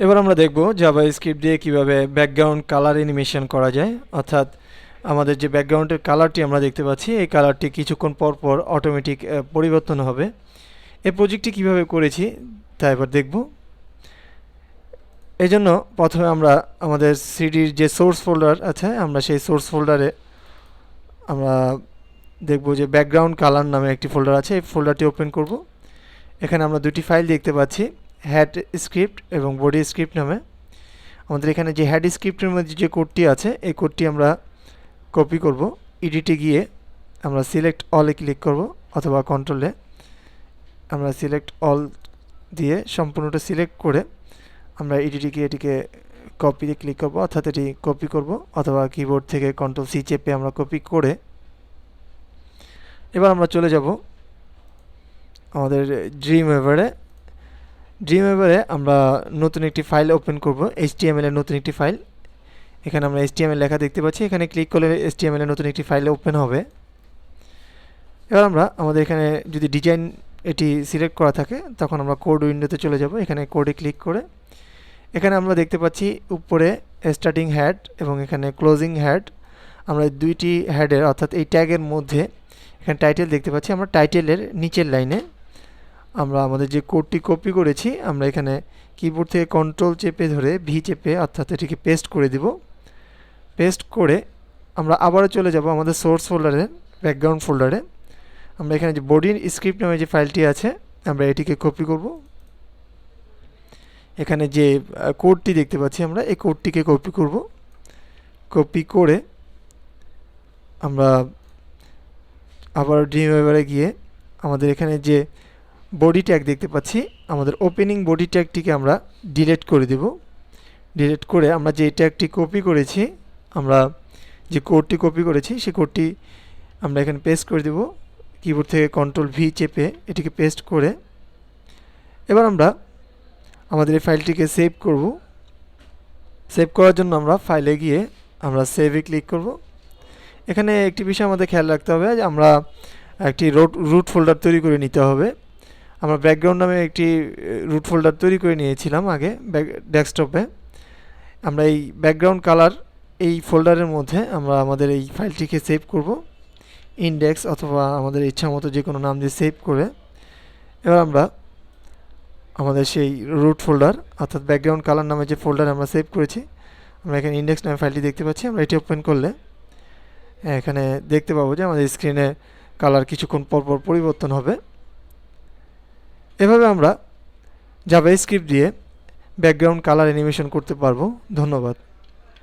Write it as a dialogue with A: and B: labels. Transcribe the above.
A: এবার আমরা দেখব জাভাস্ক্রিপ্ট দিয়ে কিভাবে ব্যাকগ্রাউন্ড কালার অ্যানিমেশন করা যায়। অর্থাৎ আমাদের যে ব্যাকগ্রাউন্ডের কালারটি আমরা দেখতে পাচ্ছি, এই কালারটি কিছুক্ষণ পর পর অটোমেটিক পরিবর্তন হবে। এই প্রজেক্টটি কিভাবে করেছি তা এবার দেখব। এই জন্য প্রথমে আমরা আমাদের সিডির যে সোর্স ফোল্ডার আছে, আমরা সেই সোর্স ফোল্ডারে আমরা দেখব যে ব্যাকগ্রাউন্ড কালার নামে একটি ফোল্ডার আছে। এই ফোল্ডারটি ওপেন করব। এখানে আমরা দুটি ফাইল দেখতে পাচ্ছি, হেড স্ক্রিপ্ট এবং বডি স্ক্রিপ্ট নামে। আমাদের এখানে যে হেড স্ক্রিপ্টের মধ্যে যে কোডটি আছে, এই কোডটি আমরা কপি করব। এডিটে গিয়ে আমরা সিলেক্ট অলে ক্লিক করব অথবা কন্ট্রোলে আমরা সিলেক্ট অল দিয়ে সম্পূর্ণটা সিলেক্ট করে আমরা এডিটে গিয়ে এটিকে কপিতে ক্লিক করব, অর্থাৎ এটি কপি করব, অথবা কিবোর্ড থেকে কন্ট্রোল সি চেপে আমরা কপি করে এবার আমরা চলে যাব আমাদের ড্রিমওয়েভারে আমরা নতুন একটি ফাইল ওপেন করব, HTML এর নতুন একটি ফাইল। এখানে আমরা HTML লেখা দেখতে পাচ্ছি, এখানে ক্লিক করলে HTML এর নতুন একটি ফাইল ওপেন হবে। এবার আমরা আমাদের এখানে যদি ডিজাইন এটি সিলেক্ট করা থাকে, তখন আমরা কোড উইন্ডোতে চলে যাব। এখানে কোডে ক্লিক করে এখানে আমরা দেখতে পাচ্ছি উপরে স্টার্টিং হেড এবং এখানে ক্লোজিং হেড। আমরা দুইটি হেডের অর্থাৎ এই ট্যাগের মধ্যে এখানে টাইটেল দেখতে পাচ্ছি। আমরা টাইটেলের নিচের লাইনে আমরা আমাদের যে কোডটি কপি করেছি, আমরা এখানে কিবোর্ড থেকে কন্ট্রোল চেপে ধরে ভি চেপে অর্থাৎ এটিকে পেস্ট করে দিব। পেস্ট করে আমরা আবারও চলে যাব আমাদের সোর্স ফোল্ডারে, ব্যাকগ্রাউন্ড ফোল্ডারে। আমরা এখানে যে বডি স্ক্রিপ্ট নামে যে ফাইলটি আছে, আমরা এটিকে কপি করব। এখানে যে কোডটি দেখতে পাচ্ছি, আমরা এই কোডটিকে কপি করব। কপি করে আমরা আবার ড্রিমওয়েভারে গিয়ে আমাদের এখানে যে বডি ট্যাগ দেখতে পাচ্ছি, আমাদের ওপেনিং বডি ট্যাগটিকে আমরা ডিলিট করে দেব। ডিলিট করে আমরা যে ট্যাগটি কপি করেছি, আমরা যে কোডটি কপি করেছি সেই কোডটি আমরা এখানে পেস্ট করে দেব। কিবোর্ড থেকে কন্ট্রোল ভি চেপে এটিকে পেস্ট করে এবার আমরা আমাদের এই ফাইলটিকে সেভ করব। সেভ করার জন্য আমরা ফাইলে গিয়ে আমরা সেভে ক্লিক করব। এখানে একটি বিষয় আমাদের খেয়াল রাখতে হবে যে আমরা একটি রুট ফোল্ডার তৈরি করে নিতে হবে। আমরা ব্যাকগ্রাউন্ড নামে একটি রুট ফোল্ডার তৈরি করে নিয়েছিলাম আগে ডেস্কটপে। আমরা এই ব্যাকগ্রাউন্ড কালার এই ফোল্ডারের মধ্যে আমরা আমাদের এই ফাইলটিকে সেভ করব, ইন্ডেক্স অথবা আমাদের ইচ্ছা মতো যে কোনো নাম দিয়ে সেভ করে এবার আমরা আমাদের সেই রুট ফোল্ডার অর্থাৎ ব্যাকগ্রাউন্ড কালার নামে যে ফোল্ডার আমরা সেভ করেছি, আমরা এখানে ইন্ডেক্স নামে ফাইলটি দেখতে পাচ্ছি। আমরা এটি ওপেন করলে এখানে দেখতে পাবো যে আমাদের স্ক্রিনে কালার কিছুক্ষণ পরপর পরিবর্তন হবে। এভাবে আমরা জাভাস্ক্রিপ্ট দিয়ে ব্যাকগ্রাউন্ড কালার অ্যানিমেশন করতে পারবো। ধন্যবাদ।